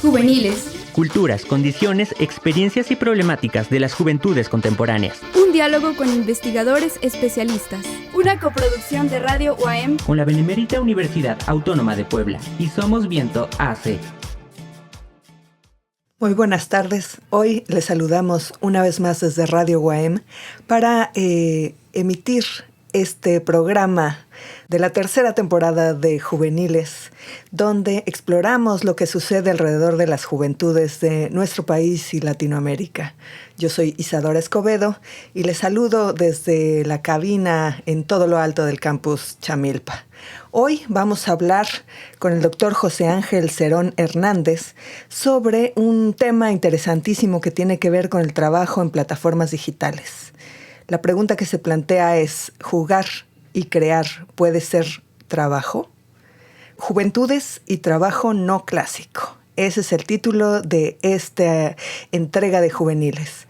Juveniles. Culturas, condiciones, experiencias y problemáticas de las juventudes contemporáneas. Un diálogo con investigadores especialistas. Una coproducción de Radio UAM con la Benemérita Universidad Autónoma de Puebla y Somos Viento AC. Muy buenas tardes. Hoy les saludamos una vez más desde Radio UAM para emitir este programa de la tercera temporada de Juveniles, donde exploramos lo que sucede alrededor de las juventudes de nuestro país y Latinoamérica. Yo soy Isadora Escobedo y les saludo desde la cabina en todo lo alto del campus Chamilpa. Hoy vamos a hablar con el doctor José Ángel Cerón Hernández sobre un tema interesantísimo que tiene que ver con el trabajo en plataformas digitales. La pregunta que se plantea es, ¿jugar y crear puede ser trabajo? Juventudes y trabajo no clásico. Ese es el título de esta entrega de Juveniles.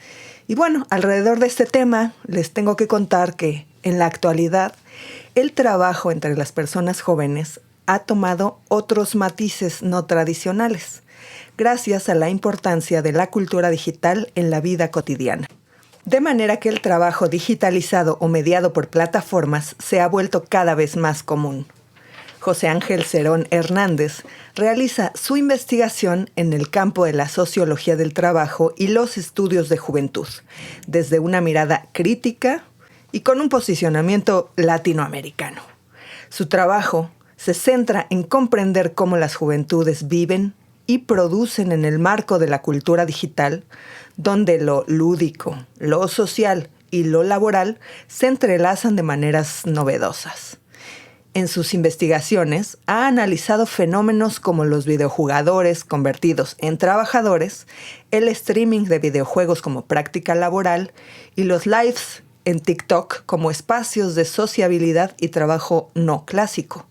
Y bueno, alrededor de este tema les tengo que contar que en la actualidad el trabajo entre las personas jóvenes ha tomado otros matices no tradicionales, gracias a la importancia de la cultura digital en la vida cotidiana. De manera que el trabajo digitalizado o mediado por plataformas se ha vuelto cada vez más común. José Ángel Cerón Hernández realiza su investigación en el campo de la sociología del trabajo y los estudios de juventud, desde una mirada crítica y con un posicionamiento latinoamericano. Su trabajo se centra en comprender cómo las juventudes viven y producen en el marco de la cultura digital, donde lo lúdico, lo social y lo laboral se entrelazan de maneras novedosas. En sus investigaciones ha analizado fenómenos como los videojugadores convertidos en trabajadores, el streaming de videojuegos como práctica laboral y los lives en TikTok como espacios de sociabilidad y trabajo no clásico.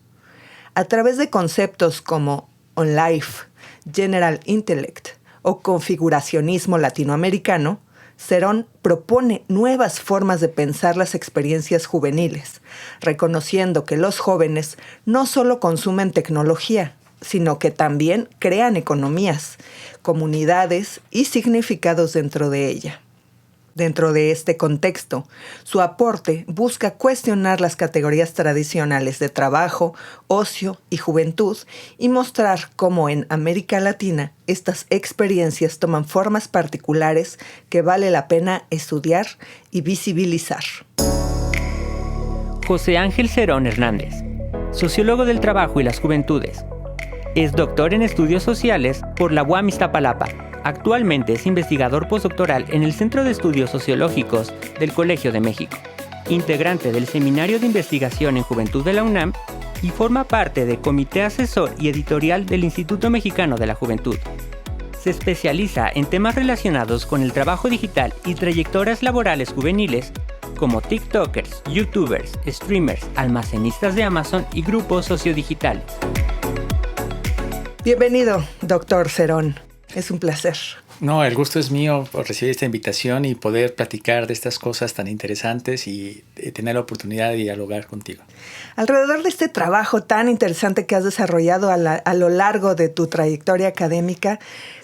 A través de conceptos como on-life, General Intellect o configuracionismo latinoamericano, Cerón propone nuevas formas de pensar las experiencias juveniles, reconociendo que los jóvenes no solo consumen tecnología, sino que también crean economías, comunidades y significados dentro de ella. Dentro de este contexto, su aporte busca cuestionar las categorías tradicionales de trabajo, ocio y juventud y mostrar cómo en América Latina estas experiencias toman formas particulares que vale la pena estudiar y visibilizar. José Ángel Cerón Hernández, sociólogo del trabajo y las juventudes. Es doctor en estudios sociales por la UAM Iztapalapa. Actualmente es investigador postdoctoral en el Centro de Estudios Sociológicos del Colegio de México, integrante del Seminario de Investigación en Juventud de la UNAM y forma parte del Comité Asesor y Editorial del Instituto Mexicano de la Juventud. Se especializa en temas relacionados con el trabajo digital y trayectorias laborales juveniles como TikTokers, YouTubers, streamers, almacenistas de Amazon y grupos sociodigitales. Bienvenido, doctor Cerón. Es un placer. No, el gusto es mío por recibir esta invitación y poder platicar de estas cosas tan interesantes y tener la oportunidad de dialogar contigo. Alrededor de este trabajo tan interesante que has desarrollado a lo largo de tu trayectoria académica,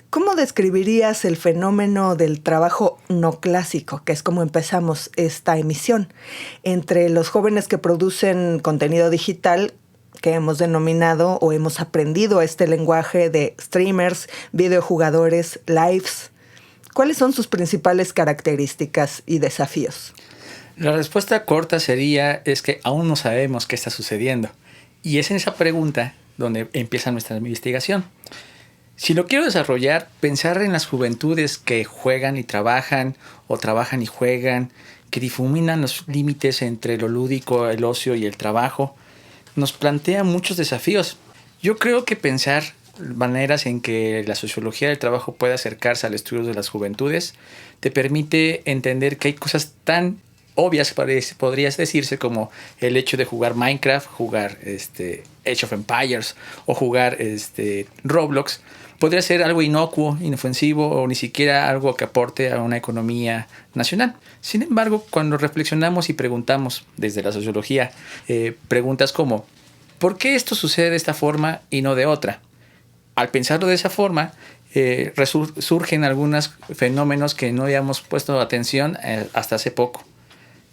¿cómo describirías el fenómeno del trabajo no clásico, que es como empezamos esta emisión, entre los jóvenes que producen contenido digital que hemos denominado o hemos aprendido este lenguaje de streamers, videojugadores, lives? ¿Cuáles son sus principales características y desafíos? La respuesta corta es que aún no sabemos qué está sucediendo. Y es en esa pregunta donde empieza nuestra investigación. Si lo quiero desarrollar, pensar en las juventudes que juegan y trabajan, o trabajan y juegan, que difuminan los límites entre lo lúdico, el ocio y el trabajo, nos plantea muchos desafíos. Yo creo que pensar maneras en que la sociología del trabajo puede acercarse al estudio de las juventudes te permite entender que hay cosas tan obvias, podrías decirse, como el hecho de jugar Minecraft, jugar Age of Empires o jugar Roblox. Podría ser algo inocuo, inofensivo o ni siquiera algo que aporte a una economía nacional. Sin embargo, cuando reflexionamos y preguntamos desde la sociología, preguntas como ¿por qué esto sucede de esta forma y no de otra? Al pensarlo de esa forma, surgen algunos fenómenos que no habíamos puesto atención hasta hace poco.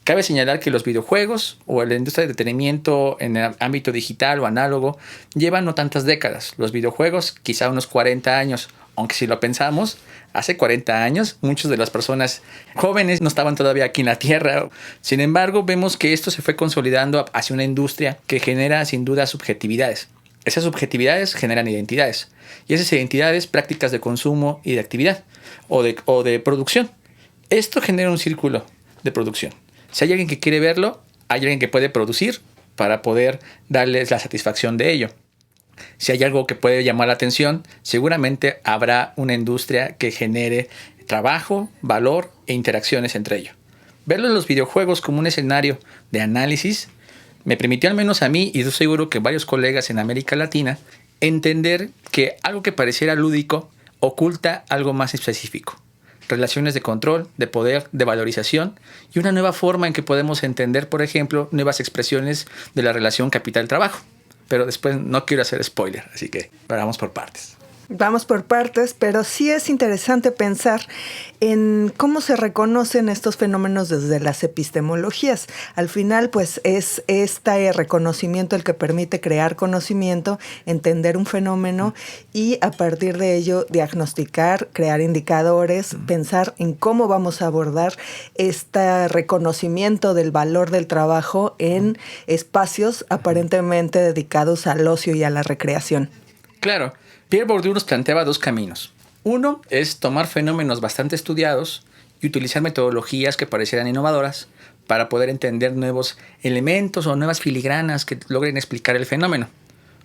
Cabe señalar que los videojuegos o la industria de entretenimiento en el ámbito digital o análogo llevan no tantas décadas. Los videojuegos quizá unos 40 años, aunque si lo pensamos, hace 40 años muchas de las personas jóvenes no estaban todavía aquí en la Tierra. Sin embargo, vemos que esto se fue consolidando hacia una industria que genera sin duda subjetividades. Esas subjetividades generan identidades y esas identidades prácticas de consumo y de actividad o de producción. Esto genera un círculo de producción. Si hay alguien que quiere verlo, hay alguien que puede producir para poder darles la satisfacción de ello. Si hay algo que puede llamar la atención, seguramente habrá una industria que genere trabajo, valor e interacciones entre ellos. Verlo en los videojuegos como un escenario de análisis me permitió, al menos a mí, y estoy seguro que varios colegas en América Latina, entender que algo que pareciera lúdico oculta algo más específico. Relaciones de control, de poder, de valorización y una nueva forma en que podemos entender, por ejemplo, nuevas expresiones de la relación capital-trabajo. Pero después no quiero hacer spoiler, así que vamos por partes. Vamos por partes, pero sí es interesante pensar en cómo se reconocen estos fenómenos desde las epistemologías. Al final, pues es este reconocimiento el que permite crear conocimiento, entender un fenómeno y a partir de ello diagnosticar, crear indicadores, pensar en cómo vamos a abordar este reconocimiento del valor del trabajo en espacios aparentemente dedicados al ocio y a la recreación. Claro. Pierre Bourdieu nos planteaba dos caminos. Uno es tomar fenómenos bastante estudiados y utilizar metodologías que parecieran innovadoras para poder entender nuevos elementos o nuevas filigranas que logren explicar el fenómeno.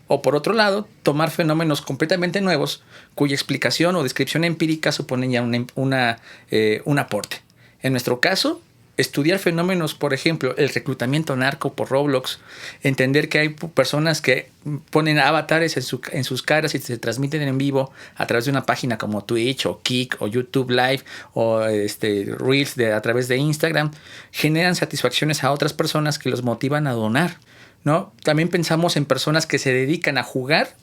O por otro lado, tomar fenómenos completamente nuevos cuya explicación o descripción empírica suponen ya un aporte. En nuestro caso, estudiar fenómenos, por ejemplo, el reclutamiento narco por Roblox, entender que hay personas que ponen avatares en sus caras y se transmiten en vivo a través de una página como Twitch o Kick o YouTube Live o Reels a través de Instagram, generan satisfacciones a otras personas que los motivan a donar, ¿no? También pensamos en personas que se dedican a jugar,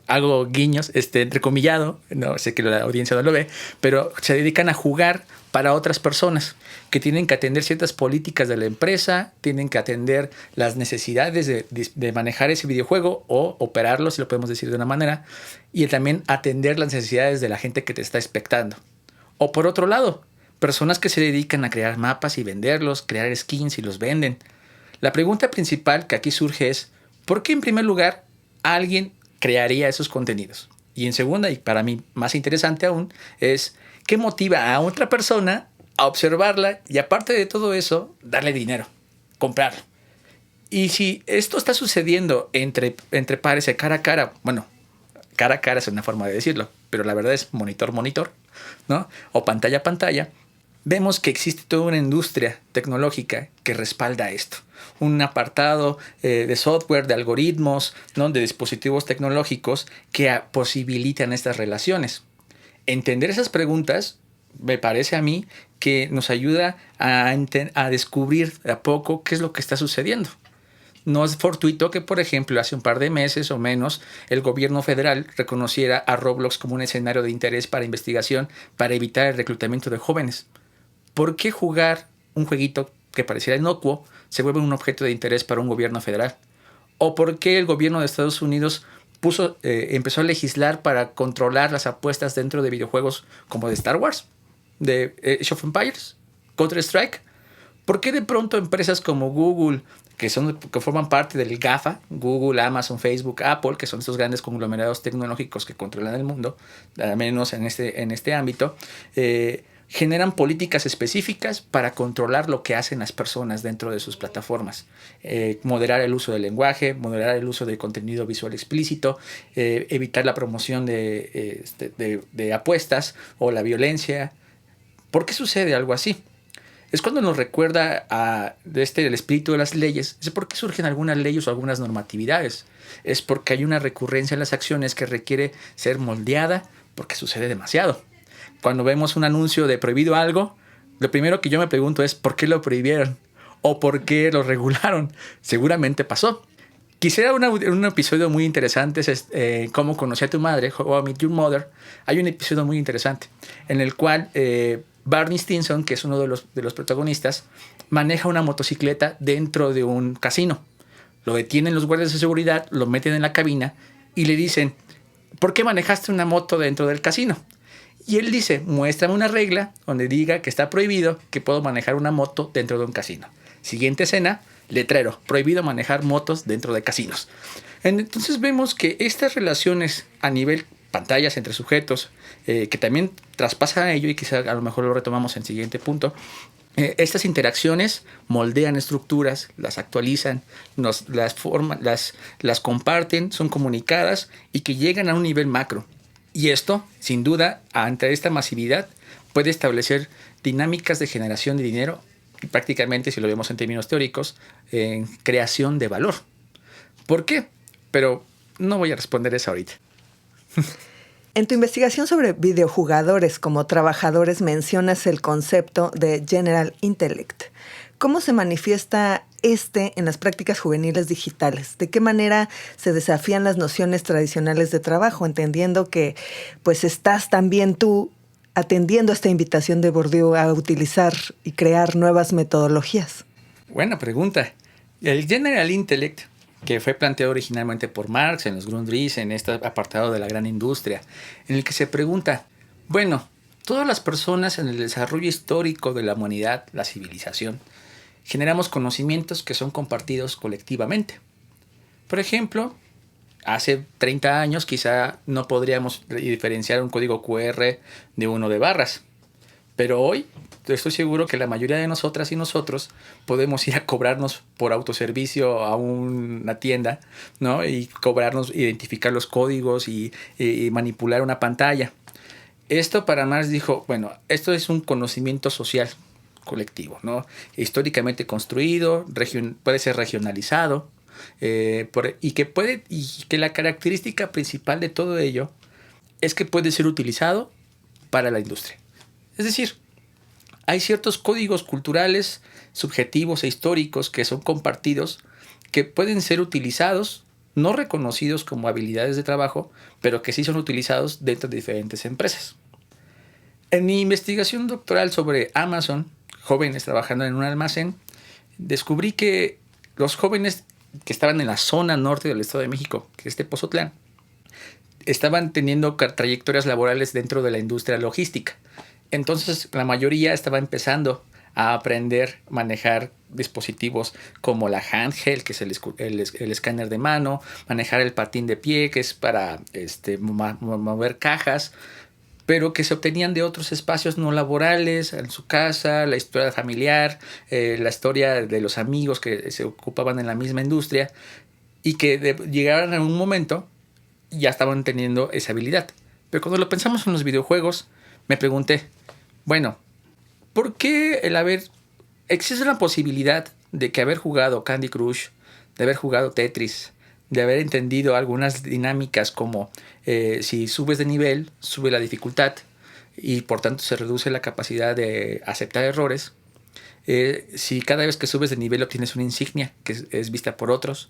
hago guiños, entrecomillado, no sé que la audiencia no lo ve, pero se dedican a jugar para otras personas que tienen que atender ciertas políticas de la empresa, tienen que atender las necesidades de manejar ese videojuego o operarlo, si lo podemos decir de una manera, y también atender las necesidades de la gente que te está expectando. O por otro lado, personas que se dedican a crear mapas y venderlos, crear skins y los venden. La pregunta principal que aquí surge es, ¿por qué en primer lugar alguien crearía esos contenidos? Y en segunda, y para mí más interesante aún, es ¿qué motiva a otra persona a observarla y aparte de todo eso, darle dinero, comprarlo? Y si esto está sucediendo entre pares, cara a cara, bueno, cara a cara es una forma de decirlo, pero la verdad es monitor, ¿no? O pantalla a pantalla, vemos que existe toda una industria tecnológica que respalda esto. Un apartado de software, de algoritmos, ¿no? De dispositivos tecnológicos que posibilitan estas relaciones. Entender esas preguntas me parece a mí que nos ayuda a descubrir de a poco qué es lo que está sucediendo. No es fortuito que, por ejemplo, hace un par de meses o menos, el gobierno federal reconociera a Roblox como un escenario de interés para investigación para evitar el reclutamiento de jóvenes. ¿Por qué jugar un jueguito que pareciera inocuo se vuelve un objeto de interés para un gobierno federal? ¿O por qué el gobierno de Estados Unidos empezó a legislar para controlar las apuestas dentro de videojuegos como de Star Wars, de Age of Empires, Counter-Strike? ¿Por qué de pronto empresas como Google, que forman parte del GAFA, Google, Amazon, Facebook, Apple, que son estos grandes conglomerados tecnológicos que controlan el mundo, al menos en este ámbito, generan políticas específicas para controlar lo que hacen las personas dentro de sus plataformas? Moderar el uso del lenguaje, moderar el uso de contenido visual explícito, evitar la promoción de apuestas o la violencia. ¿Por qué sucede algo así? Es cuando nos recuerda el espíritu de las leyes. Es porque surgen algunas leyes o algunas normatividades. Es porque hay una recurrencia en las acciones que requiere ser moldeada porque sucede demasiado. Cuando vemos un anuncio de prohibido algo, lo primero que yo me pregunto es ¿por qué lo prohibieron? ¿O por qué lo regularon? Seguramente pasó. Quisiera un episodio muy interesante, es Cómo conocí a tu madre, How I Met Your Mother. Hay un episodio muy interesante en el cual Barney Stinson, que es uno de los protagonistas, maneja una motocicleta dentro de un casino. Lo detienen los guardias de seguridad, lo meten en la cabina y le dicen, ¿por qué manejaste una moto dentro del casino? Y él dice, muéstrame una regla donde diga que está prohibido que puedo manejar una moto dentro de un casino. Siguiente escena, letrero, prohibido manejar motos dentro de casinos. Entonces vemos que estas relaciones a nivel pantallas entre sujetos, que también traspasan a ello, y quizá a lo mejor lo retomamos en el siguiente punto, estas interacciones moldean estructuras, las actualizan, las comparten, son comunicadas y que llegan a un nivel macro. Y esto, sin duda, ante esta masividad, puede establecer dinámicas de generación de dinero y prácticamente, si lo vemos en términos teóricos, en creación de valor. ¿Por qué? Pero no voy a responder eso ahorita. En tu investigación sobre videojugadores como trabajadores mencionas el concepto de General Intellect. ¿Cómo se manifiesta en las prácticas juveniles digitales? ¿De qué manera se desafían las nociones tradicionales de trabajo? Entendiendo que pues estás también tú atendiendo esta invitación de Bourdieu a utilizar y crear nuevas metodologías. Buena pregunta. El General Intellect, que fue planteado originalmente por Marx en los Grundrisse, en este apartado de la gran industria, en el que se pregunta, bueno, todas las personas en el desarrollo histórico de la humanidad, la civilización, generamos conocimientos que son compartidos colectivamente. Por ejemplo, hace 30 años quizá no podríamos diferenciar un código QR de uno de barras, pero hoy estoy seguro que la mayoría de nosotras y nosotros podemos ir a cobrarnos por autoservicio a una tienda, ¿no? Y cobrarnos, identificar los códigos y manipular una pantalla. Esto para Marx dijo, bueno, esto es un conocimiento social colectivo, ¿no? Históricamente construido, puede ser regionalizado, y que la característica principal de todo ello es que puede ser utilizado para la industria. Es decir, hay ciertos códigos culturales, subjetivos e históricos que son compartidos, que pueden ser utilizados, no reconocidos como habilidades de trabajo, pero que sí son utilizados dentro de diferentes empresas. En mi investigación doctoral sobre Amazon, jóvenes trabajando en un almacén, descubrí que los jóvenes que estaban en la zona norte del Estado de México, que es Tepoztlán, estaban teniendo trayectorias laborales dentro de la industria logística. Entonces, la mayoría estaba empezando a aprender a manejar dispositivos como la handheld, que es el escáner de mano, manejar el patín de pie, que es para mover cajas, pero que se obtenían de otros espacios no laborales, en su casa, la historia familiar, la historia de los amigos que se ocupaban en la misma industria, y que llegaron a un momento y ya estaban teniendo esa habilidad. Pero cuando lo pensamos en los videojuegos, me pregunté, bueno, ¿por qué existe una posibilidad de que haber jugado Candy Crush, de haber jugado Tetris, de haber entendido algunas dinámicas como si subes de nivel, sube la dificultad y por tanto se reduce la capacidad de aceptar errores? Si cada vez que subes de nivel obtienes una insignia que es vista por otros,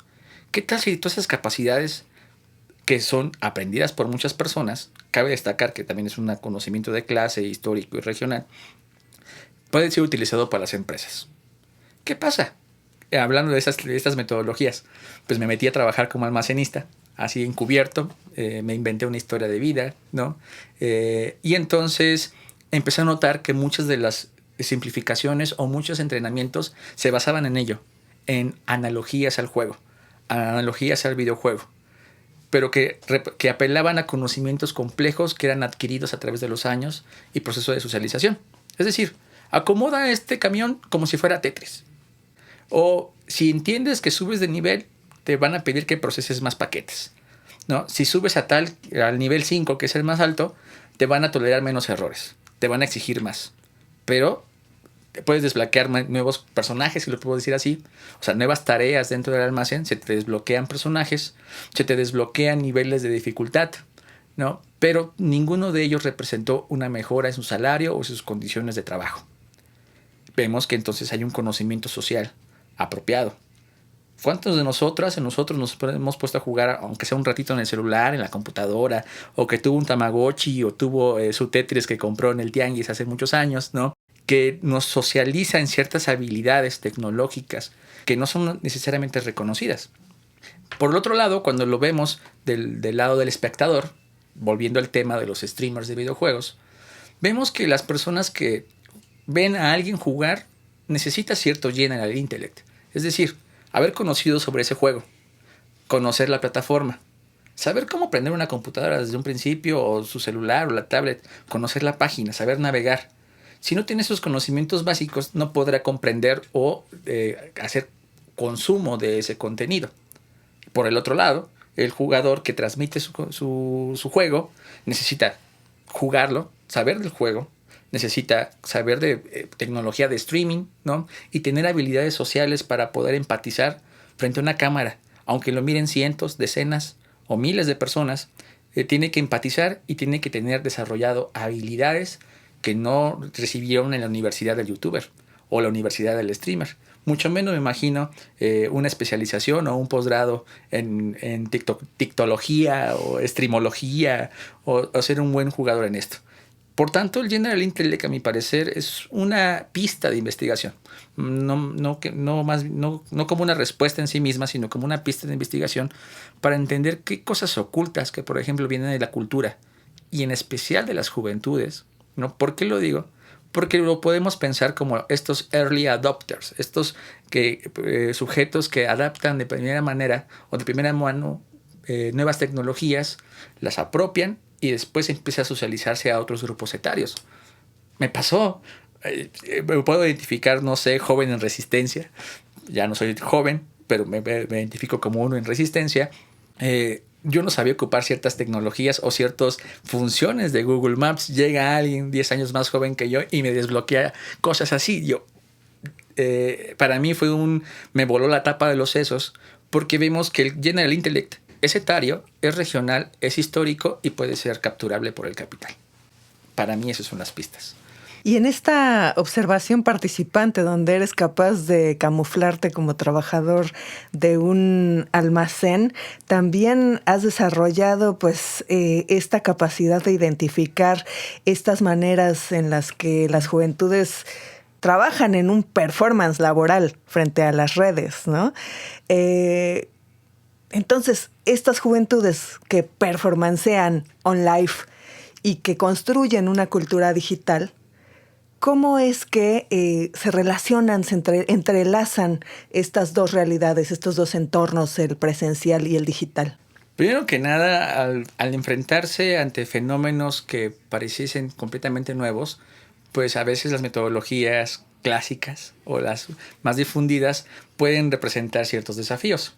¿qué tal si todas esas capacidades que son aprendidas por muchas personas, cabe destacar que también es un conocimiento de clase, histórico y regional, puede ser utilizado para las empresas? ¿Qué pasa? Hablando de estas metodologías, pues me metí a trabajar como almacenista, así encubierto, me inventé una historia de vida, ¿no? Y entonces empecé a notar que muchas de las simplificaciones o muchos entrenamientos se basaban en ello, en analogías al juego, analogías al videojuego, pero que apelaban a conocimientos complejos que eran adquiridos a través de los años y proceso de socialización. Es decir, acomoda este camión como si fuera Tetris. O si entiendes que subes de nivel, te van a pedir que proceses más paquetes, ¿no? Si subes al nivel 5, que es el más alto, te van a tolerar menos errores, te van a exigir más. Pero puedes desbloquear nuevos personajes, si lo puedo decir así. O sea, nuevas tareas dentro del almacén, se te desbloquean personajes, se te desbloquean niveles de dificultad, ¿no? Pero ninguno de ellos representó una mejora en su salario o sus condiciones de trabajo. Vemos que entonces hay un conocimiento social apropiado. ¿Cuántos de nosotros nos hemos puesto a jugar, aunque sea un ratito en el celular, en la computadora, o que tuvo un Tamagotchi, o tuvo su Tetris que compró en el Tianguis hace muchos años, ¿no? Que nos socializa en ciertas habilidades tecnológicas que no son necesariamente reconocidas. Por el otro lado, cuando lo vemos del lado del espectador, volviendo al tema de los streamers de videojuegos, vemos que las personas que ven a alguien jugar necesitan cierto general intellect. Es decir, haber conocido sobre ese juego, conocer la plataforma, saber cómo prender una computadora desde un principio, o su celular o la tablet, conocer la página, saber navegar. Si no tiene esos conocimientos básicos, no podrá comprender o hacer consumo de ese contenido. Por el otro lado, el jugador que transmite su juego necesita jugarlo, saber del juego, necesita saber de tecnología de streaming, ¿no? Y tener habilidades sociales para poder empatizar frente a una cámara. Aunque lo miren cientos, decenas o miles de personas, tiene que empatizar y tiene que tener desarrollado habilidades que no recibieron en la universidad del youtuber o la universidad del streamer. Mucho menos me imagino una especialización o un posgrado en TikTología o streamología o ser un buen jugador en esto. Por tanto, el General Intellect, a mi parecer, es una pista de investigación. No como una respuesta en sí misma, sino como una pista de investigación para entender qué cosas ocultas que, por ejemplo, vienen de la cultura y en especial de las juventudes, ¿no? ¿Por qué lo digo? Porque lo podemos pensar como estos early adopters, estos sujetos que adaptan de primera manera o de primera mano nuevas tecnologías, las apropian y después empieza a socializarse a otros grupos etarios. Me pasó, me puedo identificar, no sé, joven en resistencia. Ya no soy joven, pero me identifico como uno en resistencia. Yo no sabía ocupar ciertas tecnologías o ciertas funciones de Google Maps. Llega alguien 10 años más joven que yo y me desbloquea cosas así. Para mí me voló la tapa de los sesos, porque vemos que el General Intellect es etario, es regional, es histórico y puede ser capturable por el capital. Para mí esas son las pistas. Y en esta observación participante, donde eres capaz de camuflarte como trabajador de un almacén, también has desarrollado pues esta capacidad de identificar estas maneras en las que las juventudes trabajan en un performance laboral frente a las redes, ¿no? Entonces, estas juventudes que performancean on live y que construyen una cultura digital, ¿cómo es que se relacionan, se entrelazan estas dos realidades, estos dos entornos, el presencial y el digital? Primero que nada, al enfrentarse ante fenómenos que pareciesen completamente nuevos, pues a veces las metodologías clásicas o las más difundidas pueden representar ciertos desafíos.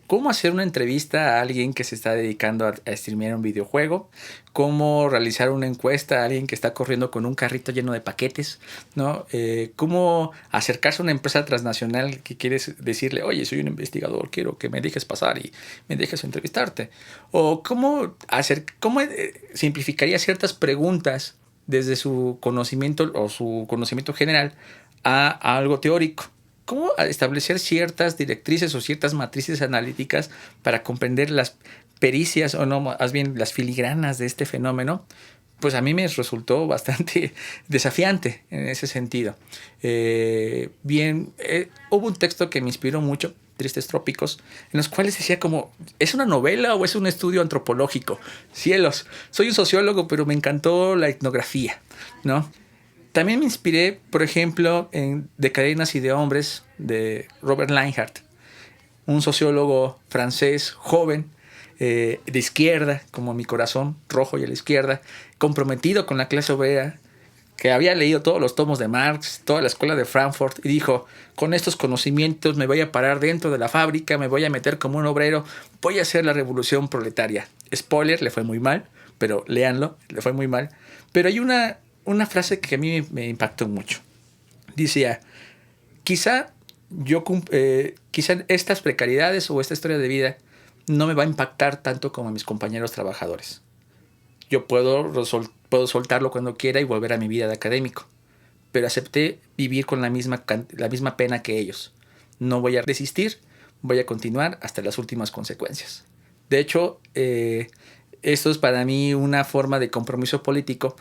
¿Cómo hacer una entrevista a alguien que se está dedicando a streamear un videojuego? ¿Cómo realizar una encuesta a alguien que está corriendo con un carrito lleno de paquetes, ¿no? ¿Cómo acercarse a una empresa transnacional que quieres decirle, oye, soy un investigador, quiero que me dejes pasar y me dejes entrevistarte? O cómo simplificaría ciertas preguntas desde su conocimiento o su conocimiento general a algo teórico. ¿Cómo establecer ciertas directrices o ciertas matrices analíticas para comprender las pericias o no, más bien las filigranas de este fenómeno? Pues a mí me resultó bastante desafiante en ese sentido. Hubo un texto que me inspiró mucho, Tristes Trópicos, en los cuales decía como, ¿es una novela o es un estudio antropológico? Cielos, soy un sociólogo, pero me encantó la etnografía, ¿no? También me inspiré, por ejemplo, en De cadenas y de hombres, de Robert Linhart, un sociólogo francés joven, de izquierda, como mi corazón, rojo y a la izquierda, comprometido con la clase obrera, que había leído todos los tomos de Marx, toda la escuela de Frankfurt, y dijo, con estos conocimientos me voy a parar dentro de la fábrica, me voy a meter como un obrero, voy a hacer la revolución proletaria. Spoiler, le fue muy mal, pero léanlo, le fue muy mal. Pero hay una frase que a mí me impactó mucho. Decía, quizá estas precariedades o esta historia de vida no me va a impactar tanto como a mis compañeros trabajadores. Yo puedo soltarlo cuando quiera y volver a mi vida de académico. Pero acepté vivir con la misma pena que ellos. No voy a desistir, voy a continuar hasta las últimas consecuencias. De hecho, esto es para mí una forma de compromiso político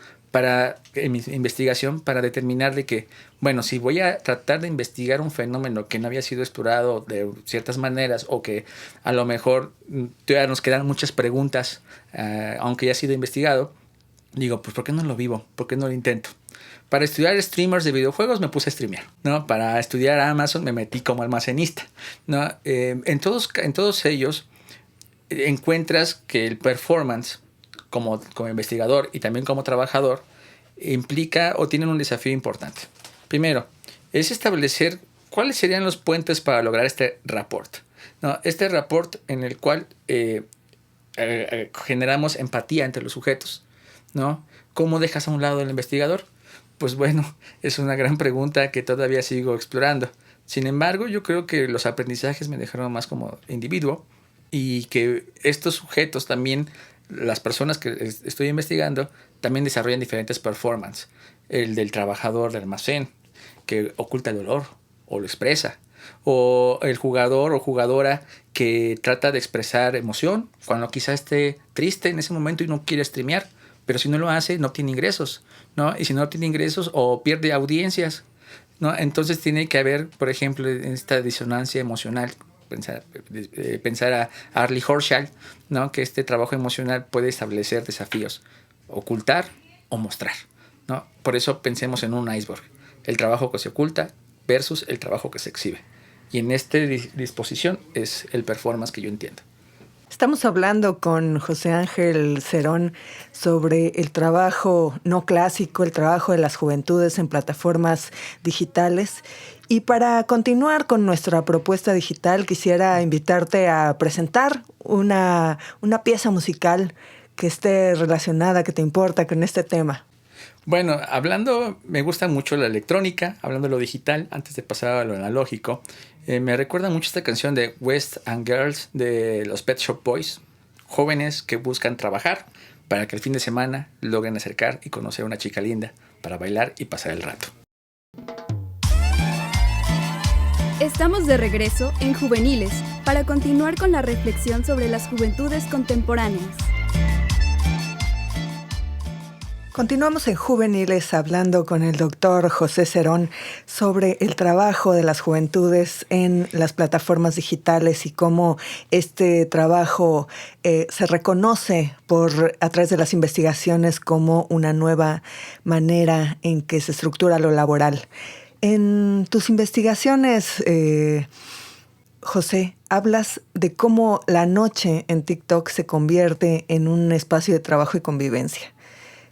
en mi investigación, para determinar de que, bueno, si voy a tratar de investigar un fenómeno que no había sido explorado de ciertas maneras, o que a lo mejor todavía nos quedan muchas preguntas, aunque ya ha sido investigado, digo, pues ¿por qué no lo vivo? ¿Por qué no lo intento? Para estudiar streamers de videojuegos me puse a streamear, ¿no? Para estudiar Amazon me metí como almacenista, ¿no? En todos ellos encuentras que el performance como investigador y también como trabajador implica o tienen un desafío importante. Primero, es establecer cuáles serían los puentes para lograr este rapport, ¿no? Este rapport en el cual generamos empatía entre los sujetos, ¿no? ¿Cómo dejas a un lado al investigador? Pues bueno, es una gran pregunta que todavía sigo explorando. Sin embargo, yo creo que los aprendizajes me dejaron más como individuo, y que estos sujetos también, las personas que estoy investigando, también desarrollan diferentes performances. El del trabajador de almacén, que oculta el dolor o lo expresa. O el jugador o jugadora que trata de expresar emoción cuando quizá esté triste en ese momento y no quiere streamear. Pero si no lo hace, no obtiene ingresos, ¿no? Y si no obtiene ingresos, o pierde audiencias, ¿no? Entonces tiene que haber, por ejemplo, en esta disonancia emocional. Pensar a Arlie Hochschild, ¿no? Que este trabajo emocional puede establecer desafíos, ocultar o mostrar, ¿no? Por eso pensemos en un iceberg, el trabajo que se oculta versus el trabajo que se exhibe. Y en esta disposición es el performance que yo entiendo. Estamos hablando con José Ángel Cerón sobre el trabajo no clásico, el trabajo de las juventudes en plataformas digitales. Y para continuar con nuestra propuesta digital, quisiera invitarte a presentar una pieza musical que esté relacionada, que te importa con este tema. Bueno, me gusta mucho la electrónica, hablando de lo digital, antes de pasar a lo analógico. Me recuerda mucho esta canción de West and Girls de los Pet Shop Boys, jóvenes que buscan trabajar para que el fin de semana logren acercar y conocer a una chica linda para bailar y pasar el rato. Estamos de regreso en Juveniles para continuar con la reflexión sobre las juventudes contemporáneas. Continuamos en Juveniles hablando con el doctor José Cerón sobre el trabajo de las juventudes en las plataformas digitales y cómo este trabajo se reconoce a través de las investigaciones como una nueva manera en que se estructura lo laboral. En tus investigaciones, José, hablas de cómo la noche en TikTok se convierte en un espacio de trabajo y convivencia.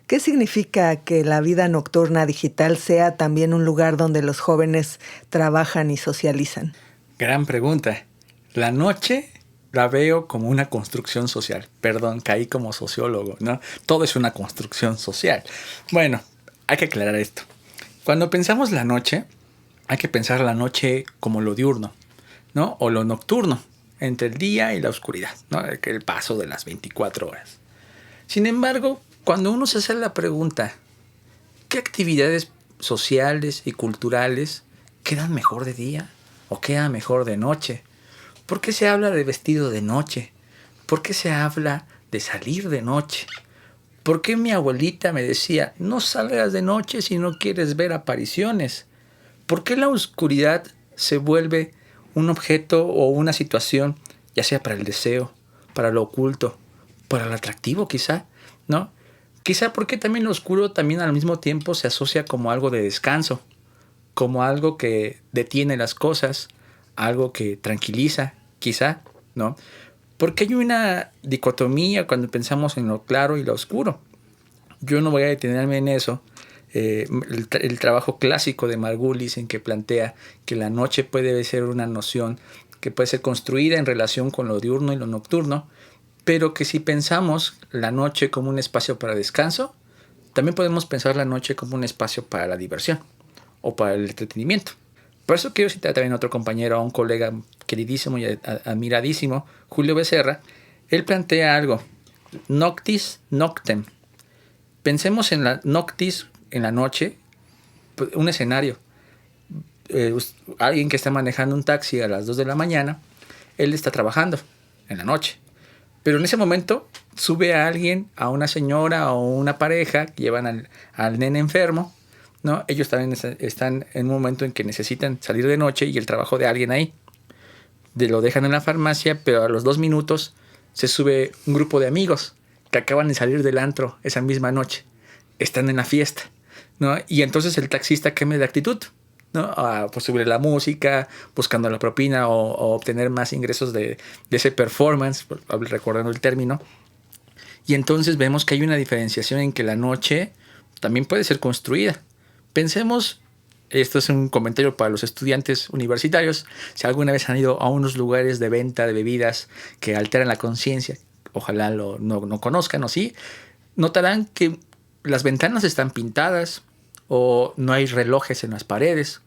¿Qué significa que la vida nocturna digital sea también un lugar donde los jóvenes trabajan y socializan? Gran pregunta. La noche la veo como una construcción social. Perdón, caí como sociólogo, ¿no? Todo es una construcción social. Bueno, hay que aclarar esto. Cuando pensamos la noche, hay que pensar la noche como lo diurno, ¿no? O lo nocturno, entre el día y la oscuridad, ¿no? El paso de las 24 horas. Sin embargo, cuando uno se hace la pregunta, ¿qué actividades sociales y culturales quedan mejor de día o quedan mejor de noche? ¿Por qué se habla de vestido de noche? ¿Por qué se habla de salir de noche? ¿Por qué mi abuelita me decía, no salgas de noche si no quieres ver apariciones? ¿Por qué la oscuridad se vuelve un objeto o una situación, ya sea para el deseo, para lo oculto, para lo atractivo quizá, ¿no? Quizá porque también lo oscuro también al mismo tiempo se asocia como algo de descanso, como algo que detiene las cosas, algo que tranquiliza, quizá, ¿no? Porque hay una dicotomía cuando pensamos en lo claro y lo oscuro. Yo no voy a detenerme en eso. El trabajo clásico de Margulis, en que plantea que la noche puede ser una noción que puede ser construida en relación con lo diurno y lo nocturno, pero que si pensamos la noche como un espacio para descanso, también podemos pensar la noche como un espacio para la diversión o para el entretenimiento. Por eso quiero citar también a otro compañero, a un colega queridísimo y admiradísimo, Julio Becerra. Él plantea algo, noctis noctem. Pensemos en la noctis, en la noche, un escenario. Alguien que está manejando un taxi a las 2 de la mañana él está trabajando en la noche. Pero en ese momento sube a alguien, a una señora o una pareja que llevan al nene enfermo, ¿no? Ellos también están en un momento en que necesitan salir de noche y el trabajo de alguien ahí. Lo dejan en la farmacia, pero a los 2 minutos se sube un grupo de amigos que acaban de salir del antro esa misma noche. Están en la fiesta, ¿no? Y entonces el taxista cambia de actitud, ¿no? Pues subir la música, buscando la propina o obtener más ingresos de ese performance, recordando el término. Y entonces vemos que hay una diferenciación en que la noche también puede ser construida. Pensemos, esto es un comentario para los estudiantes universitarios, si alguna vez han ido a unos lugares de venta de bebidas que alteran la conciencia, ojalá no conozcan o sí, notarán que las ventanas están pintadas o no hay relojes en las paredes,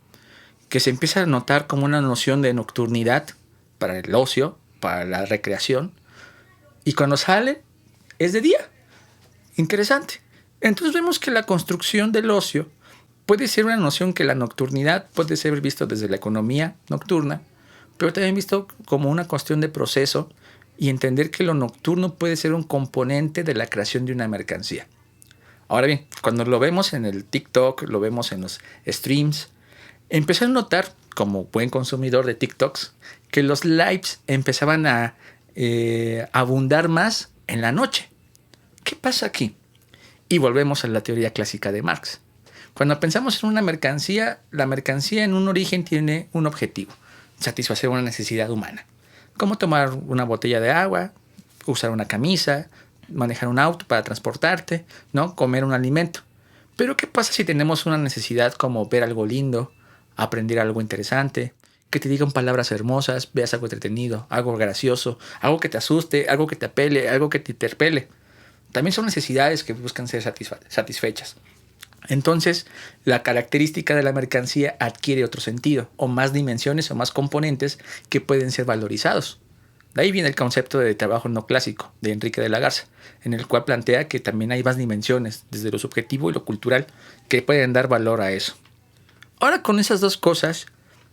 que se empieza a notar como una noción de nocturnidad para el ocio, para la recreación, y cuando sale es de día. Interesante. Entonces vemos que la construcción del ocio puede ser una noción que la nocturnidad puede ser visto desde la economía nocturna, pero también visto como una cuestión de proceso y entender que lo nocturno puede ser un componente de la creación de una mercancía. Ahora bien, cuando lo vemos en el TikTok, lo vemos en los streams, empecé a notar, como buen consumidor de TikToks, que los lives empezaban a abundar más en la noche. ¿Qué pasa aquí? Y volvemos a la teoría clásica de Marx. Cuando pensamos en una mercancía, la mercancía en un origen tiene un objetivo: satisfacer una necesidad humana. Como tomar una botella de agua, usar una camisa, manejar un auto para transportarte, ¿no? Comer un alimento. Pero ¿qué pasa si tenemos una necesidad como ver algo lindo, aprender algo interesante, que te digan palabras hermosas, veas algo entretenido, algo gracioso, algo que te asuste, algo que te apele, algo que te interpele? También son necesidades que buscan ser satisfechas. Entonces, la característica de la mercancía adquiere otro sentido, o más dimensiones o más componentes que pueden ser valorizados. De ahí viene el concepto de trabajo no clásico de Enrique de la Garza, en el cual plantea que también hay más dimensiones, desde lo subjetivo y lo cultural, que pueden dar valor a eso. Ahora, con esas dos cosas,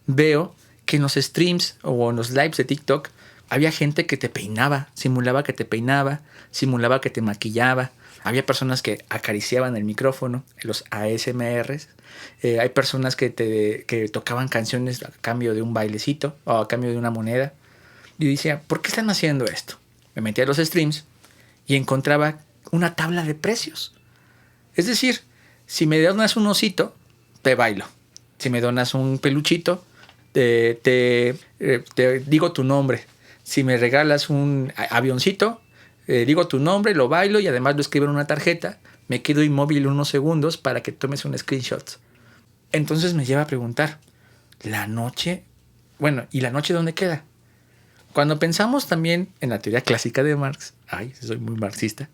veo que en los streams o en los lives de TikTok había gente que te peinaba, simulaba que te peinaba, simulaba que te maquillaba. Había personas que acariciaban el micrófono, los ASMRs. Hay personas que tocaban canciones a cambio de un bailecito o a cambio de una moneda. Y decía, ¿por qué están haciendo esto? Me metí a los streams y encontraba una tabla de precios. Es decir, si me donas un osito, te bailo. Si me donas un peluchito, te digo tu nombre. Si me regalas un avioncito, digo tu nombre, lo bailo y además lo escribo en una tarjeta. Me quedo inmóvil unos segundos para que tomes un screenshot. Entonces me lleva a preguntar, ¿la noche? Bueno, ¿y la noche dónde queda? Cuando pensamos también en la teoría clásica de Marx, soy muy marxista,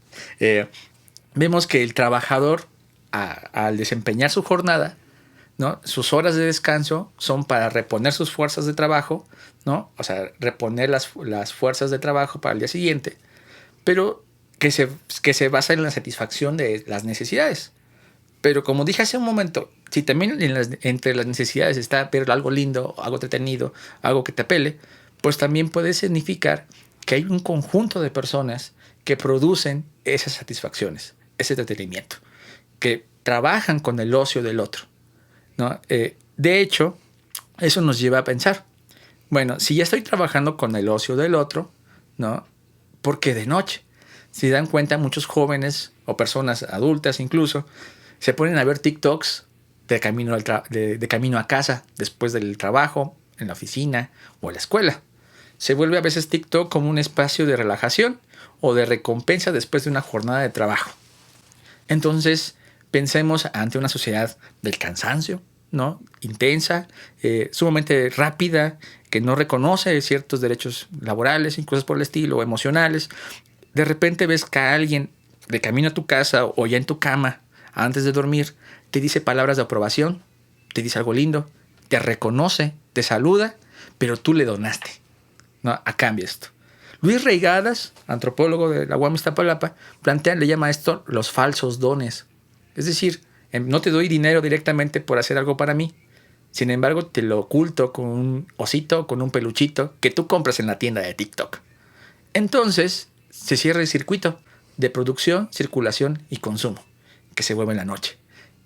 vemos que el trabajador, al desempeñar su jornada, ¿no? Sus horas de descanso son para reponer sus fuerzas de trabajo, ¿no? O sea, reponer las fuerzas de trabajo para el día siguiente, pero que se basa en la satisfacción de las necesidades. Pero como dije hace un momento, si también entre las necesidades está ver algo lindo, algo entretenido, algo que te apele, pues también puede significar que hay un conjunto de personas que producen esas satisfacciones, ese entretenimiento, que trabajan con el ocio del otro, ¿no? De hecho, eso nos lleva a pensar, bueno, si ya estoy trabajando con el ocio del otro, ¿no? ¿Por qué de noche? Si dan cuenta, muchos jóvenes o personas adultas incluso se ponen a ver TikToks de camino a casa, después del trabajo, en la oficina o en la escuela. Se vuelve a veces TikTok como un espacio de relajación o de recompensa después de una jornada de trabajo. Entonces, pensemos ante una sociedad del cansancio, ¿no? Intensa, sumamente rápida, que no reconoce ciertos derechos laborales, incluso por el estilo, o emocionales. De repente ves que alguien de camino a tu casa o ya en tu cama, antes de dormir, te dice palabras de aprobación, te dice algo lindo, te reconoce, te saluda, pero tú le donaste, ¿no? A cambio esto. Luis Reigadas, antropólogo de la UAM Iztapalapa, le llama a esto los falsos dones. Es decir, no te doy dinero directamente por hacer algo para mí, Sin embargo, te lo oculto con un osito, con un peluchito que tú compras en la tienda de TikTok. Entonces, se cierra el circuito de producción, circulación y consumo, que se vuelve en la noche.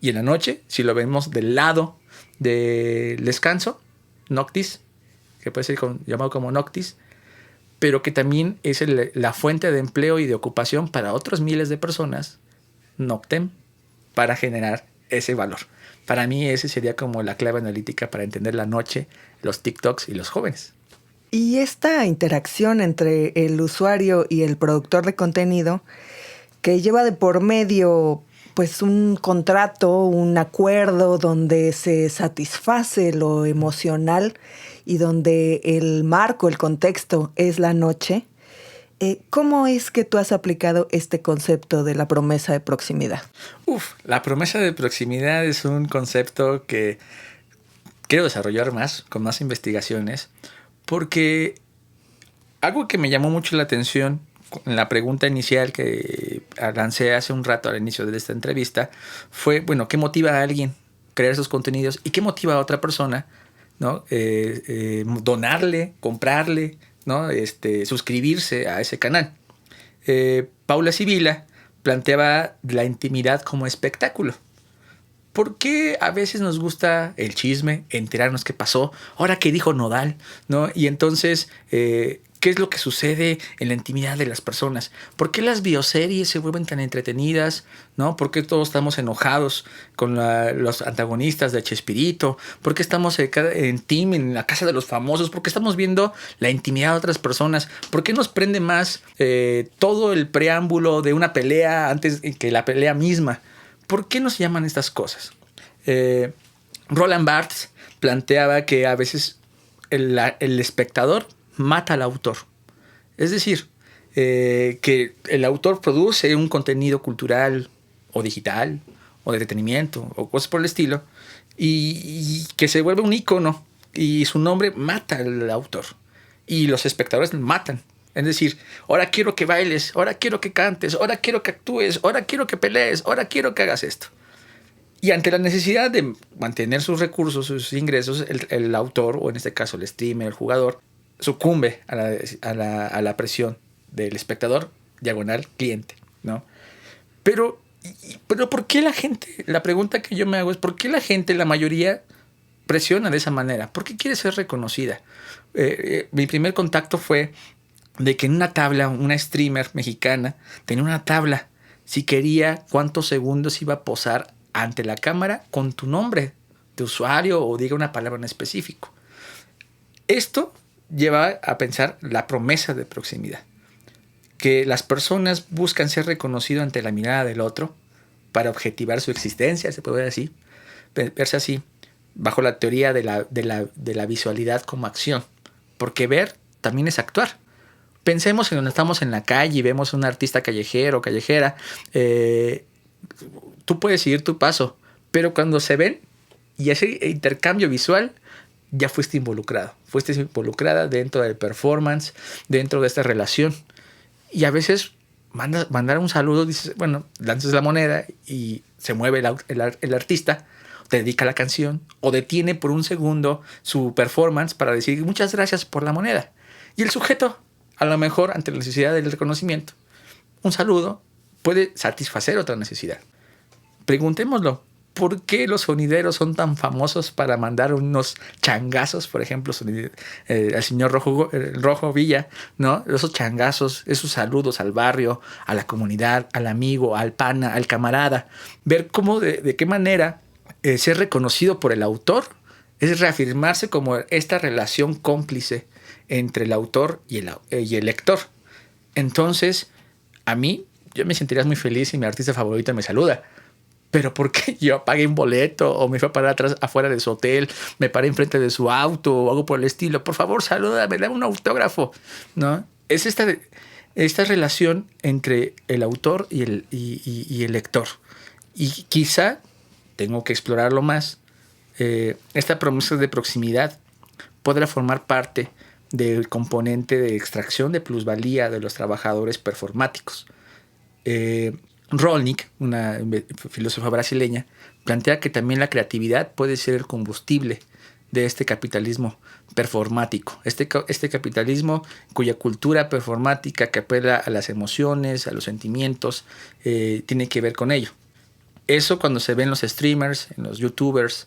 Y en la noche, si lo vemos del lado del descanso, noctis, que puede ser llamado como noctis, pero que también es la fuente de empleo y de ocupación para otros miles de personas, noctem, para generar ese valor. Para mí ese sería como la clave analítica para entender la noche, los TikToks y los jóvenes. Y esta interacción entre el usuario y el productor de contenido, que lleva de por medio pues un contrato, un acuerdo donde se satisface lo emocional y donde el marco, el contexto es la noche, ¿cómo es que tú has aplicado este concepto de la promesa de proximidad? La promesa de proximidad es un concepto que quiero desarrollar más, con más investigaciones, porque algo que me llamó mucho la atención en la pregunta inicial que lancé hace un rato al inicio de esta entrevista fue, bueno, ¿qué motiva a alguien a crear esos contenidos? ¿Y qué motiva a otra persona, ¿no? Donarle, comprarle, ¿no? Suscribirse a ese canal. Paula Sibila planteaba la intimidad como espectáculo. ¿Por qué a veces nos gusta el chisme, enterarnos qué pasó? Ahora, ¿qué dijo Nodal? ¿No? Y entonces, ¿qué es lo que sucede en la intimidad de las personas? ¿Por qué las bioseries se vuelven tan entretenidas? ¿No? ¿Por qué todos estamos enojados con los antagonistas de Chespirito? ¿Por qué estamos en team en la casa de los famosos? ¿Por qué estamos viendo la intimidad de otras personas? ¿Por qué nos prende más todo el preámbulo de una pelea antes que la pelea misma? ¿Por qué nos llaman estas cosas? Roland Barthes planteaba que a veces el espectador mata al autor. Es decir, que el autor produce un contenido cultural o digital o de entretenimiento o cosas por el estilo y que se vuelve un ícono y su nombre mata al autor y los espectadores matan. Es decir, ahora quiero que bailes, ahora quiero que cantes, ahora quiero que actúes, ahora quiero que pelees, ahora quiero que hagas esto. Y ante la necesidad de mantener sus recursos, sus ingresos, el autor, o en este caso el streamer, el jugador, sucumbe a la presión del espectador, diagonal cliente, ¿no? Pero ¿por qué la gente? La pregunta que yo me hago es ¿por qué la gente, la mayoría, presiona de esa manera? ¿Por qué quiere ser reconocida? Mi primer contacto fue de que en una tabla, una streamer mexicana tenía una tabla si quería cuántos segundos iba a posar ante la cámara con tu nombre de usuario o diga una palabra en específico. Esto lleva a pensar la promesa de proximidad, que las personas buscan ser reconocidos ante la mirada del otro para objetivar su existencia, se puede decir, verse así, bajo la teoría de la visualidad como acción, porque ver también es actuar. Pensemos en cuando estamos en la calle y vemos a un artista callejero o callejera, tú puedes seguir tu paso, pero cuando se ven y ese intercambio visual, ya fuiste involucrado. Fuiste involucrada dentro del performance, dentro de esta relación. Y a veces mandar un saludo, dices, bueno, lanzas la moneda y se mueve el artista, te dedica la canción o detiene por un segundo su performance para decir muchas gracias por la moneda. Y el sujeto, a lo mejor, ante la necesidad del reconocimiento, un saludo puede satisfacer otra necesidad. Preguntémoslo, ¿por qué los sonideros son tan famosos para mandar unos changazos? Por ejemplo, el señor Rojo Villa, ¿no? Esos changazos, esos saludos al barrio, a la comunidad, al amigo, al pana, al camarada. Ver cómo, de qué manera ser reconocido por el autor es reafirmarse como esta relación cómplice entre el autor y el lector. Entonces, yo me sentiría muy feliz si mi artista favorito me saluda. Pero ¿por qué yo pagué un boleto o me fui a parar afuera de su hotel, me paré enfrente de su auto o algo por el estilo? Por favor, salúdame, dame un autógrafo, ¿no? Es esta relación entre el autor y el lector. Y quizá tengo que explorarlo más. Esta promesa de proximidad podrá formar parte del componente de extracción de plusvalía de los trabajadores performáticos. Rolnik, una filósofa brasileña, plantea que también la creatividad puede ser el combustible de este capitalismo performático, este capitalismo cuya cultura performática que apela a las emociones, a los sentimientos, tiene que ver con ello. Eso cuando se ven los streamers, en los youtubers,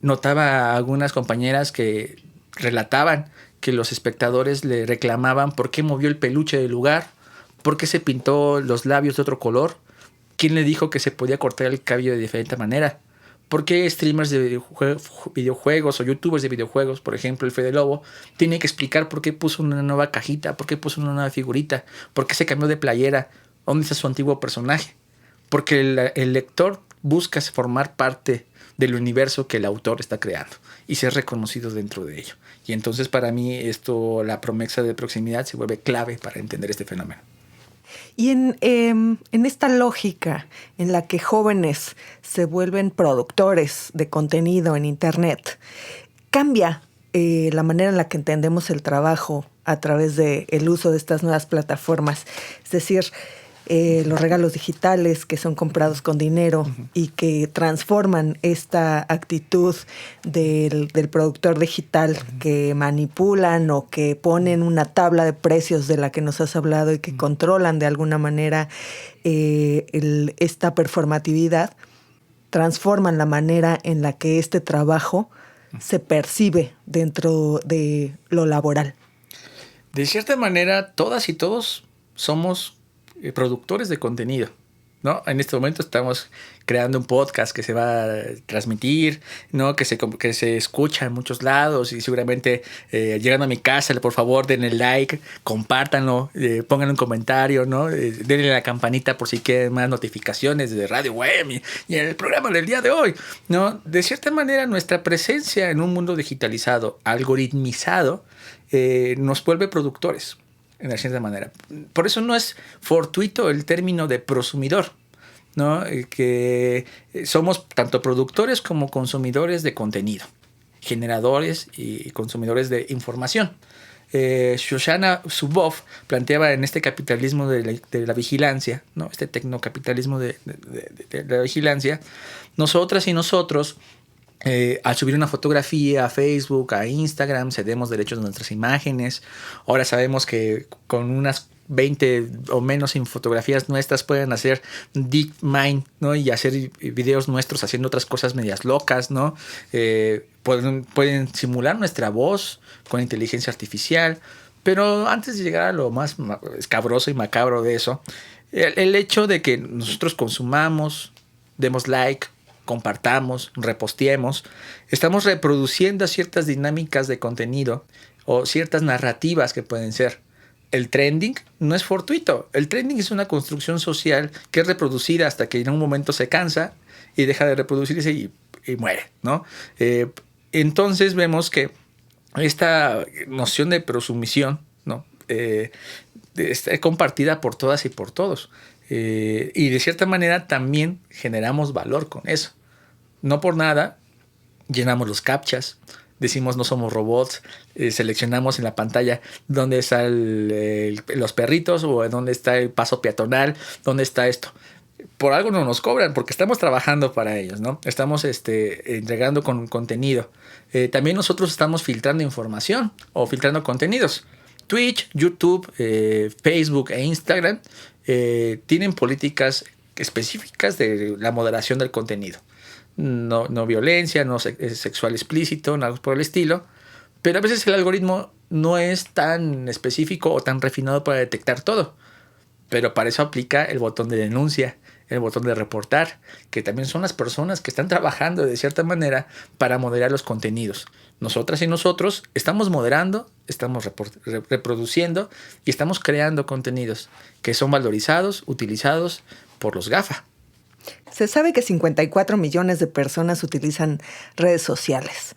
notaba a algunas compañeras que relataban que los espectadores le reclamaban por qué movió el peluche del lugar, por qué se pintó los labios de otro color, quién le dijo que se podía cortar el cabello de diferente manera. ¿Por qué streamers de videojuegos o youtubers de videojuegos, por ejemplo, el Fede Lobo, tiene que explicar por qué puso una nueva cajita, por qué puso una nueva figurita, por qué se cambió de playera, dónde está su antiguo personaje? Porque el lector busca formar parte del universo que el autor está creando y ser reconocido dentro de ello. Y entonces para mí la promesa de proximidad se vuelve clave para entender este fenómeno. Y en esta lógica en la que jóvenes se vuelven productores de contenido en Internet, cambia la manera en la que entendemos el trabajo a través del uso de estas nuevas plataformas. Es decir, los regalos digitales que son comprados con dinero y que transforman esta actitud del productor digital que manipulan o que ponen una tabla de precios de la que nos has hablado y que controlan de alguna manera esta performatividad, transforman la manera en la que este trabajo se percibe dentro de lo laboral. De cierta manera, todas y todos somos productores de contenido, ¿no? En este momento estamos creando un podcast que se va a transmitir, ¿no? Que se escucha en muchos lados y seguramente llegando a mi casa, por favor, denle like, compártanlo, pongan un comentario, ¿no? Denle la campanita por si quieren más notificaciones de Radio UAM y el programa del día de hoy, ¿no? De cierta manera, nuestra presencia en un mundo digitalizado, algoritmizado, nos vuelve productores. De cierta manera. Por eso no es fortuito el término de prosumidor, ¿no? Que somos tanto productores como consumidores de contenido, generadores y consumidores de información. Shoshana Zuboff planteaba en este capitalismo de la vigilancia, ¿no? Este tecnocapitalismo de la vigilancia, nosotras y nosotros, al subir una fotografía a Facebook, a Instagram, cedemos derechos de nuestras imágenes. Ahora sabemos que con unas 20 o menos fotografías nuestras pueden hacer DeepMind, ¿no? Y hacer videos nuestros haciendo otras cosas medias locas, ¿no? Pueden simular nuestra voz con inteligencia artificial. Pero antes de llegar a lo más escabroso y macabro de eso, el hecho de que nosotros consumamos, demos like, compartamos, reposteemos, estamos reproduciendo ciertas dinámicas de contenido o ciertas narrativas que pueden ser. El trending no es fortuito. El trending es una construcción social que es reproducida hasta que en un momento se cansa y deja de reproducirse y muere, ¿no? Entonces vemos que esta noción de prosumisión, ¿no? Está compartida por todas y por todos. Y de cierta manera también generamos valor con eso. No por nada llenamos los captchas, decimos no somos robots, seleccionamos en la pantalla dónde están los perritos o dónde está el paso peatonal, dónde está esto. Por algo no nos cobran porque estamos trabajando para ellos, ¿no? Estamos entregando con contenido. También nosotros estamos filtrando información o filtrando contenidos. Twitch, YouTube, Facebook e Instagram tienen políticas específicas de la moderación del contenido. No violencia, no sexual explícito, nada por el estilo. Pero a veces el algoritmo no es tan específico o tan refinado para detectar todo. Pero para eso aplica el botón de denuncia, el botón de reportar, que también son las personas que están trabajando de cierta manera para moderar los contenidos. Nosotras y nosotros estamos moderando, estamos reproduciendo y estamos creando contenidos que son valorizados, utilizados por los GAFA. Se sabe que 54 millones de personas utilizan redes sociales.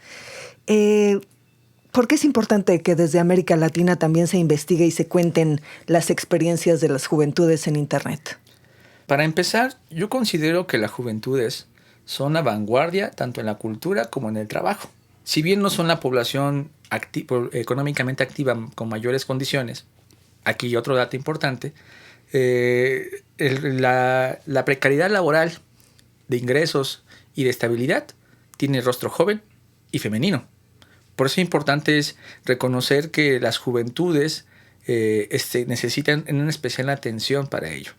¿Por qué es importante que desde América Latina también se investigue y se cuenten las experiencias de las juventudes en Internet? Para empezar, yo considero que las juventudes son la vanguardia tanto en la cultura como en el trabajo. Si bien no son la población económicamente activa con mayores condiciones, aquí otro dato importante, la precariedad laboral de ingresos y de estabilidad tiene rostro joven y femenino. Por eso es importante reconocer que las juventudes necesitan una especial atención para ello.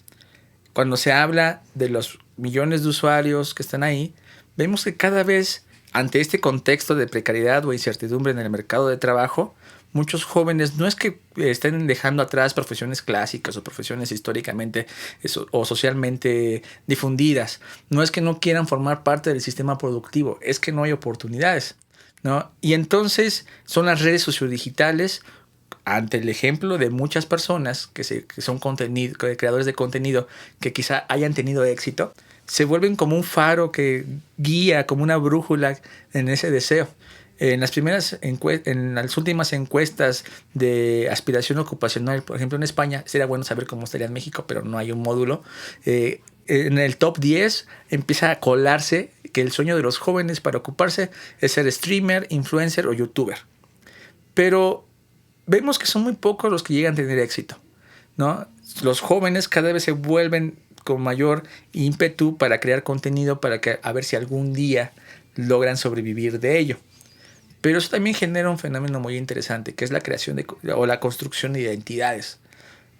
Cuando se habla de los millones de usuarios que están ahí, vemos que cada vez, ante este contexto de precariedad o incertidumbre en el mercado de trabajo, muchos jóvenes no es que estén dejando atrás profesiones clásicas o profesiones históricamente o socialmente difundidas. No es que no quieran formar parte del sistema productivo, es que no hay oportunidades, ¿no? Y entonces son las redes sociodigitales, ante el ejemplo de muchas personas que son creadores de contenido que quizá hayan tenido éxito, se vuelven como un faro que guía, como una brújula en ese deseo. En las últimas encuestas de aspiración ocupacional, por ejemplo en España, sería bueno saber cómo estaría en México, pero no hay un módulo. En el top 10 empieza a colarse que el sueño de los jóvenes para ocuparse es ser streamer, influencer o youtuber. Pero vemos que son muy pocos los que llegan a tener éxito, ¿no? Los jóvenes cada vez se vuelven con mayor ímpetu para crear contenido a ver si algún día logran sobrevivir de ello. Pero eso también genera un fenómeno muy interesante, que es la creación o la construcción de identidades.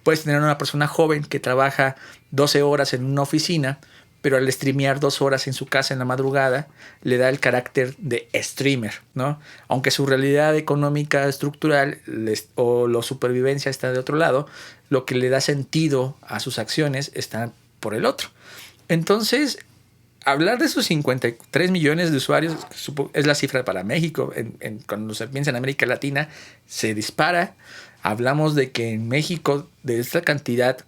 Puedes tener una persona joven que trabaja 12 horas en una oficina, pero al streamear 2 horas en su casa en la madrugada, le da el carácter de streamer, ¿no? Aunque su realidad económica estructural o la supervivencia está de otro lado, lo que le da sentido a sus acciones está por el otro. Entonces, hablar de esos 53 millones de usuarios es la cifra para México. Cuando se piensa en América Latina, se dispara. Hablamos de que en México, de esta cantidad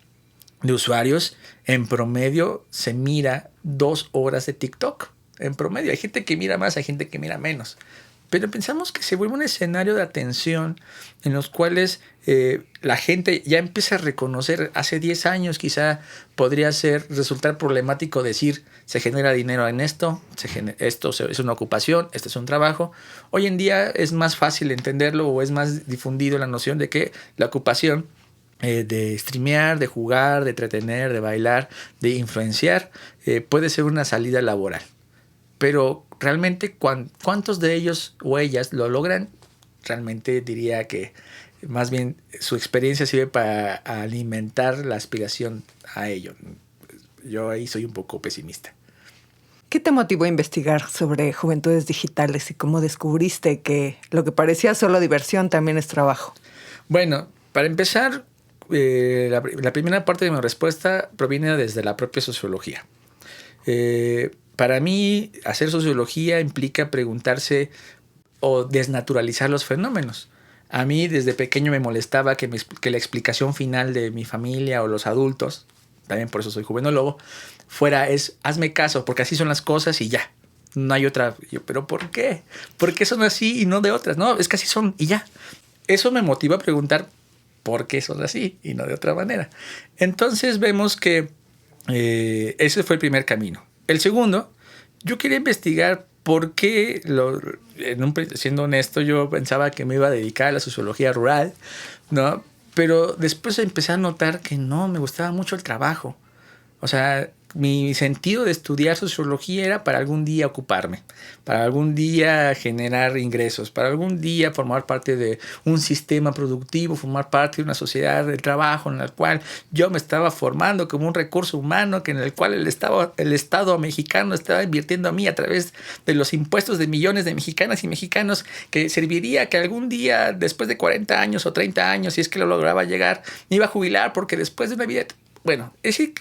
de usuarios, en promedio se mira 2 horas de TikTok. En promedio. Hay gente que mira más, hay gente que mira menos. Pero pensamos que se vuelve un escenario de atención en los cuales la gente ya empieza a reconocer. Hace 10 años quizá podría resultar problemático decir se genera dinero en esto, esto es una ocupación, este es un trabajo. Hoy en día es más fácil entenderlo o es más difundido la noción de que la ocupación de streamear, de jugar, de entretener, de bailar, de influenciar, puede ser una salida laboral. Pero realmente, ¿cuántos de ellos o ellas lo logran? Realmente diría que más bien su experiencia sirve para alimentar la aspiración a ello. Yo ahí soy un poco pesimista. ¿Qué te motivó a investigar sobre juventudes digitales y cómo descubriste que lo que parecía solo diversión también es trabajo? Bueno, para empezar, la primera parte de mi respuesta proviene desde la propia sociología. Para mí, hacer sociología implica preguntarse o desnaturalizar los fenómenos. A mí desde pequeño me molestaba que la explicación final de mi familia o los adultos, también por eso soy juvenólogo, hazme caso, porque así son las cosas y ya. No hay otra. Yo, ¿pero por qué? ¿Por qué son así y no de otras? No, es que así son y ya. Eso me motiva a preguntar por qué son así y no de otra manera. Entonces vemos que ese fue el primer camino. El segundo, yo quería investigar por qué, siendo honesto, yo pensaba que me iba a dedicar a la sociología rural, ¿no? Pero después empecé a notar que no, me gustaba mucho el trabajo. O sea, mi sentido de estudiar sociología era para algún día ocuparme, para algún día generar ingresos, para algún día formar parte de un sistema productivo, formar parte de una sociedad de trabajo en la cual yo me estaba formando como un recurso humano, en el cual el Estado mexicano estaba invirtiendo a mí a través de los impuestos de millones de mexicanas y mexicanos, que serviría que algún día, después de 40 años o 30 años, si es que lo lograba llegar, me iba a jubilar porque después de una vida... Bueno, ese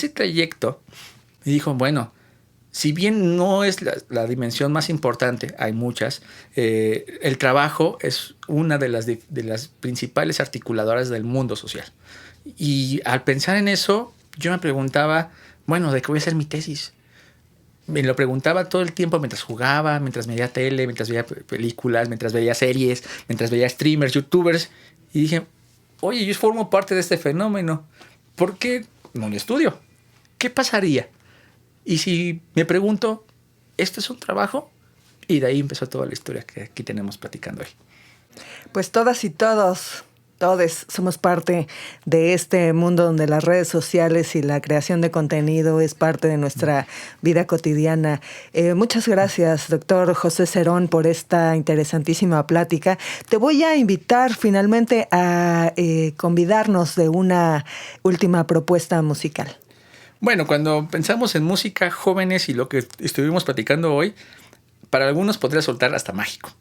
trayecto me dijo, bueno, si bien no es la dimensión más importante, hay muchas, el trabajo es una de las principales articuladoras del mundo social. Y al pensar en eso, yo me preguntaba, bueno, ¿de qué voy a hacer mi tesis? Me lo preguntaba todo el tiempo mientras jugaba, mientras veía tele, mientras veía películas, mientras veía series, mientras veía streamers, youtubers. Y dije, oye, yo formo parte de este fenómeno. ¿Por qué no lo estudio? ¿Qué pasaría? Y si me pregunto, ¿esto es un trabajo? Y de ahí empezó toda la historia que aquí tenemos platicando hoy. Pues todas y todos Todos somos parte de este mundo donde las redes sociales y la creación de contenido es parte de nuestra vida cotidiana. Muchas gracias, doctor José Cerón, por esta interesantísima plática. Te voy a invitar finalmente a convidarnos de una última propuesta musical. Bueno, cuando pensamos en música, jóvenes y lo que estuvimos platicando hoy, para algunos podría resultar hasta mágico.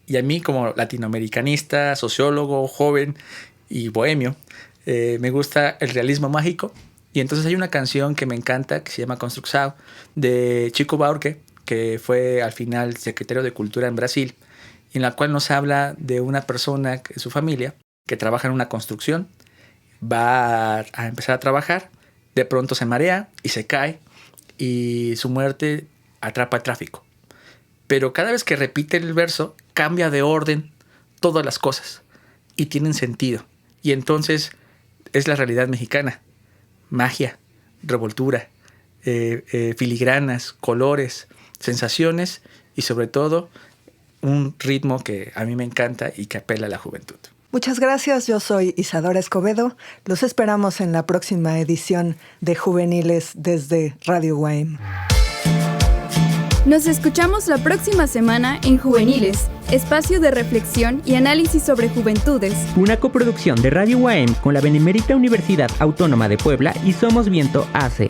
Y a mí, como latinoamericanista, sociólogo, joven y bohemio, me gusta el realismo mágico. Y entonces hay una canción que me encanta que se llama Construção, de Chico Buarque, que fue al final secretario de Cultura en Brasil, en la cual nos habla de una persona de su familia que trabaja en una construcción, va a empezar a trabajar, de pronto se marea y se cae, y su muerte atrapa el tráfico. Pero cada vez que repite el verso, cambia de orden todas las cosas y tienen sentido. Y entonces es la realidad mexicana. Magia, revoltura, filigranas, colores, sensaciones y sobre todo un ritmo que a mí me encanta y que apela a la juventud. Muchas gracias, yo soy Isadora Escobedo. Los esperamos en la próxima edición de Juveniles desde Radio UAM. Nos escuchamos la próxima semana en Juveniles, espacio de reflexión y análisis sobre juventudes. Una coproducción de Radio UAM con la Benemérita Universidad Autónoma de Puebla y Somos Viento AC.